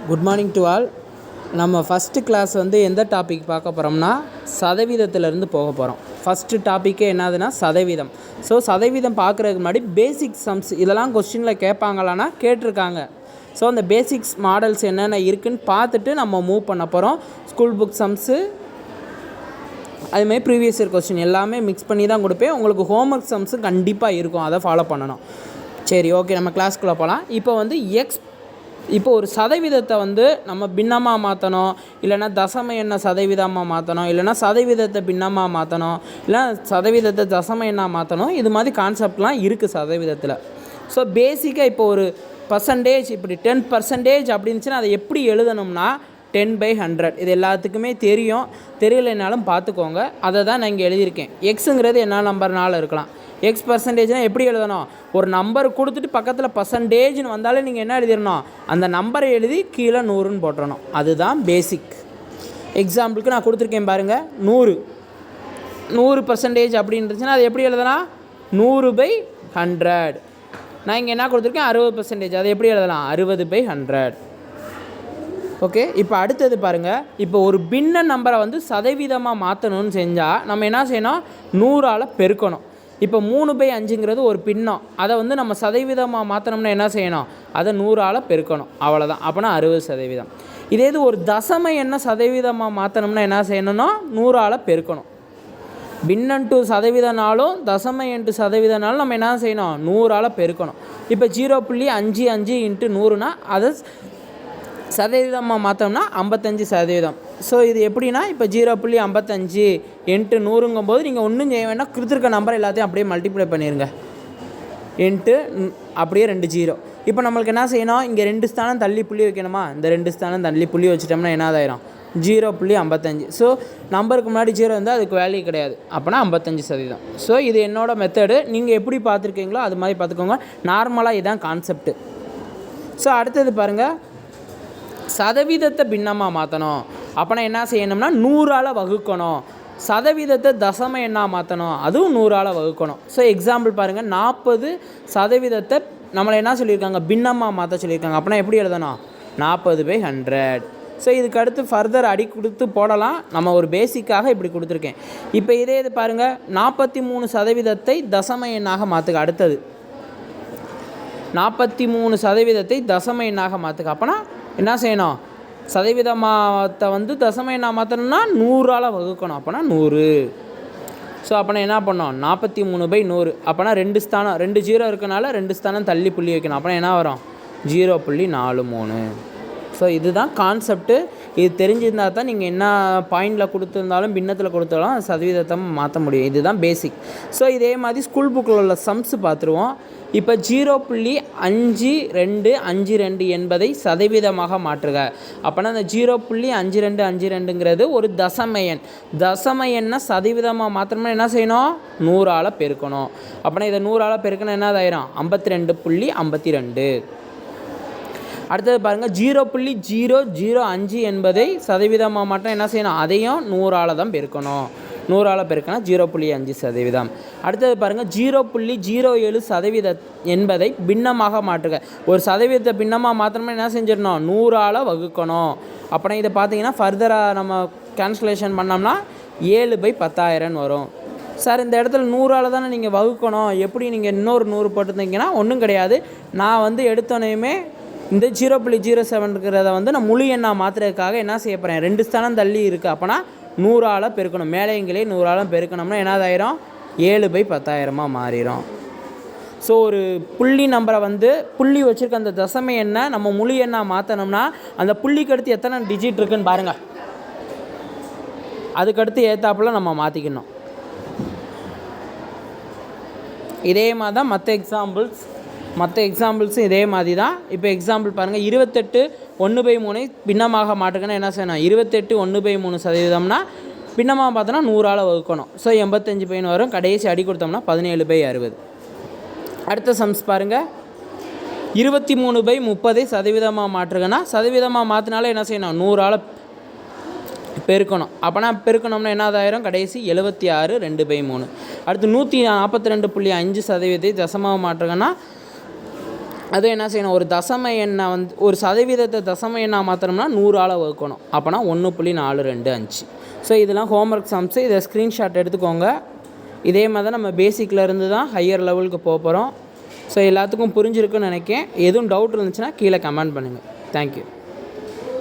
Good morning to all. நம்ம first class எந்த topic பார்க்க போகிறோம்னா சதவீதத்திலேருந்து போக போகிறோம். ஃபஸ்ட்டு டாப்பிக்கே என்னதுன்னா சதவீதம். ஸோ சதவீதம் பார்க்குறதுக்கு முன்னாடி பேசிக் சம்ஸ் இதெல்லாம் கொஸ்டினில் கேட்பாங்களான்னா கேட்டிருக்காங்க. ஸோ அந்த பேசிக்ஸ் மாடல்ஸ் என்னென்ன இருக்குதுன்னு பார்த்துட்டு நம்ம மூவ் பண்ண போகிறோம். ஸ்கூல் புக் சம்ஸு அதுமாதிரி ப்ரீவியஸ் இயர் கொஸ்டின் எல்லாமே மிக்ஸ் பண்ணி தான் கொடுப்பேன். உங்களுக்கு ஹோம்ஒர்க் சம்ஸு கண்டிப்பாக இருக்கும், அதை ஃபாலோ பண்ணணும். சரி, ஓகே, நம்ம கிளாஸ்க்குள்ளே போகலாம். இப்போ ஒரு சதவீதத்தை நம்ம பின்னமாக மாற்றணும், இல்லைனா தசம எண்ணை சதவீதமாக மாற்றணும், இல்லைனா சதவீதத்தை பின்னமாக மாற்றணும், இல்லைனா சதவீதத்தை தசம எண்ணாக மாற்றணும். இது மாதிரி கான்செப்ட்லாம் இருக்குது சதவீதத்தில். ஸோ பேசிக்காக இப்போ ஒரு பர்சன்டேஜ், இப்படி 10% அப்படின்னுச்சுன்னா அதை எப்படி எழுதணும்னா 10/100. இது எல்லாத்துக்குமே தெரியும், தெரியலைனாலும் பார்த்துக்கோங்க. அதை தான் நான் இங்கே எழுதியிருக்கேன். எக்ஸுங்கிறது என்ன நம்பர்னாலும் இருக்கலாம். எக்ஸ் பர்சன்டேஜ்னால் எப்படி எழுதணும்? ஒரு நம்பர் கொடுத்துட்டு பக்கத்தில் பர்சன்டேஜ்னு வந்தாலே நீங்கள் என்ன எழுதிடணும்? அந்த நம்பரை எழுதி கீழே 100ன்னு போட்டுறணும். அதுதான் பேசிக். எக்ஸாம்பிளுக்கு நான் கொடுத்துருக்கேன் பாருங்கள், 100% அப்படின்றச்சுன்னா அது எப்படி எழுதலாம்? 100/100. நான் இங்கே என்ன கொடுத்துருக்கேன்? 60%. அதை எப்படி எழுதலாம்? 60/100. ஓகே, இப்போ அடுத்தது பாருங்கள். இப்போ ஒரு பின்ன நம்பரை சதவீதமாக மாற்றணும்னு செஞ்சால் நம்ம என்ன செய்யணும்? 100ஆல் பெருக்கணும். இப்போ 3/5ங்கிறது ஒரு பின்னம். அதை நம்ம சதவீதமாக மாற்றணும்னா என்ன செய்யணும்? அதை 100ஆல் பெருக்கணும். அவ்வளோதான். அப்போனா 60%. இதே இது ஒரு தசம எண்ணை சதவீதமாக மாற்றணும்னா என்ன செய்யணும்னா 100ஆல் பெருக்கணும். பின்னம் டு சதவீதனாலும் தசம எண் டு சதவீதனாலும் நம்ம என்ன செய்யணும்? 100ஆல் பெருக்கணும். இப்போ 0.55 × 100னா அதை சதவீதமாக மாற்றோம்னா 55%. ஸோ இது எப்படின்னா, இப்போ 0.55 × 100ங்கும்போது நீங்கள் ஒன்றும் செய்ய வேண்டாம், கொடுத்துருக்க நம்பர் எல்லாத்தையும் அப்படியே மல்டிப்ளை பண்ணிடுங்க. அப்படியே 2 0. இப்போ நம்மளுக்கு என்ன செய்யணும்? இங்கே 2 ஸ்தானம் தள்ளி புள்ளி வைக்கணுமா? இந்த 2 ஸ்தானம் தள்ளி புள்ளி வச்சிட்டோம்னா என்னதாயிரும்? 0.55. ஸோ நம்பருக்கு முன்னாடி 0 இருந்தால் அதுக்கு வேல்யூ கிடையாது. அப்போனா 55%. ஸோ இது என்னோடய மெத்தடு. நீங்கள் எப்படி பார்த்துருக்கீங்களோ அது மாதிரி பார்த்துக்கோங்க. நார்மலாக இதுதான் கான்செப்ட்டு. ஸோ அடுத்தது பாருங்கள், சதவீதத்தை பின்னமாக மாற்றணும். அப்போனா என்ன செய்யணும்னா 100ஆல் வகுக்கணும். சதவீதத்தை தசம எண்ணாக மாற்றணும், அதுவும் 100ஆல் வகுக்கணும். ஸோ எக்ஸாம்பிள் பாருங்கள், 40% நம்மளை என்ன சொல்லியிருக்காங்க? பின்னமாக மாற்ற சொல்லியிருக்காங்க. அப்போனா எப்படி எழுதணும்? 40/100. ஸோ இதுக்கு அடுத்து ஃபர்தர் அடி கொடுத்து போடலாம். நம்ம ஒரு பேசிக்காக இப்படி கொடுத்துருக்கேன். இப்போ இதே இது பாருங்கள், 43% தசம எண்ணாக மாற்றுக்க. அடுத்தது 43% தசம எண்ணாக மாற்றுக்க. அப்போனா என்ன செய்யணும்? சதவீதத்தை தசம எண்ணாக மாற்றணும்னா 100ஆல் வகுக்கணும். அப்போனா 100. ஸோ அப்போனா என்ன பண்ணோம்? 43/100. அப்போனா 2 ஸ்தானம், 2 0 இருக்கனால 2 ஸ்தானம் தள்ளி புள்ளி வைக்கணும். அப்போனா என்ன வரும்? 0.43. ஸோ இதுதான் கான்செப்ட்டு. இது தெரிஞ்சிருந்தால் தான் நீங்கள் என்ன பாயிண்டில் கொடுத்துருந்தாலும் பின்னத்தில் கொடுத்தாலும் சதவீதத்தை மாற்ற முடியும். இதுதான் பேசிக். ஸோ இதே மாதிரி ஸ்கூல் புக்கில் உள்ள சம்ஸ் பார்த்துருவோம். இப்போ 0.5252 என்பதை சதவீதமாக மாற்றுக. அப்போனா அந்த 0.5252ங்கிறது ஒரு தசம எண். தசம எண்ணை சதவீதமாக மாற்றணும்னா என்ன செய்யணும்? 100ஆல் பெருக்கணும். அப்போனா இதை 100ஆல் பெருக்கணும் என்னதாயிரும்? 52.52. அடுத்தது பாருங்கள், 0.005 என்பதை சதவீதமாக மாற்றம் என்ன செய்யணும்? அதையும் 100ஆல் தான் பெருக்கணும். 100ஆல் பெருக்கினா 0.5%. அடுத்தது பாருங்கள், 0.07% என்பதை பின்னமாக மாற்றுக. ஒரு சதவீதத்தை பின்னமாக மாற்றணும்னா என்ன செஞ்சிடணும்? 100ஆல் வகுக்கணும். அப்புறம் இதை பார்த்தீங்கன்னா ஃபர்தராக நம்ம கேன்சலேஷன் பண்ணோம்னா 7/10,000 வரும். சார், இந்த இடத்துல 100ஆல் தானே நீங்கள் வகுக்கணும், எப்படி நீங்கள் இன்னொரு 100 போட்டுருந்தீங்கன்னா ஒன்றும் கிடையாது. நான் எடுத்தோன்னே இந்த 0.07ங்கிறத நான் முழு எண்ணாக மாற்றுறதுக்காக என்ன செய்ய போகிறேன்? 2 ஸ்தானம் தள்ளி இருக்குது. அப்போனா 100ஆல் பெருக்கணும். மேலேங்களே 100ஆல் பெருக்கணும்னா என்னதாயிரும்? 7/10,000 மாறிடும். ஸோ ஒரு புள்ளி நம்பரை புள்ளி வச்சுருக்க அந்த தசம எண்ணை நம்ம முழு எண்ணாக மாற்றணும்னா அந்த புள்ளிக்கு அடுத்து எத்தனை டிஜிட் இருக்குதுன்னு பாருங்கள். அதுக்கடுத்து ஏற்றாப்புல நம்ம மாற்றிக்கணும். இதே மாதிரி தான் மற்ற எக்ஸாம்பிள்ஸும் இதே மாதிரி தான். இப்போ எக்ஸாம்பிள் பாருங்கள், 28 பின்னமாக மாற்றுக்கணும். என்ன செய்யணும்? 28 1/3%னா பின்னமாக பார்த்தோன்னா 100ஆல் வகுக்கணும். ஸோ 85 வரும். கடைசி அடி கொடுத்தோம்னா 17/60. அடுத்த சம்ஸ் பாருங்கள், 23/30 சதவீதமாக மாற்றுக்கன்னா சதவீதமாக மாற்றினாலே என்ன செய்யணும்? 100ஆல் பெருக்கணும். அப்போனா பெருக்கணும்னா என்னதாயிரம்? கடைசி 76 2/3. அடுத்து 142.5% தசமாக மாற்றுங்கன்னா அதுவும் என்ன செய்யணும், ஒரு தசம எண்ணை வந்து ஒரு சதவீதத்தை தசம எண்ணாக மாற்றணும்னா 100ஆல் வகுக்கணும். அப்போனா 1.425. ஸோ இதெல்லாம் ஹோம்ஒர்க் சம்ஸு. இதை ஸ்க்ரீன்ஷாட் எடுத்துக்கோங்க. இதே மாதிரி தான் நம்ம பேசிக்கில் இருந்து தான் ஹையர் லெவலுக்கு போகிறோம். ஸோ எல்லாத்துக்கும் புரிஞ்சிருக்குன்னு நினைக்கிறேன். எதுவும் டவுட் இருந்துச்சுன்னா கீழே கமெண்ட் பண்ணுங்கள். தேங்க்யூ.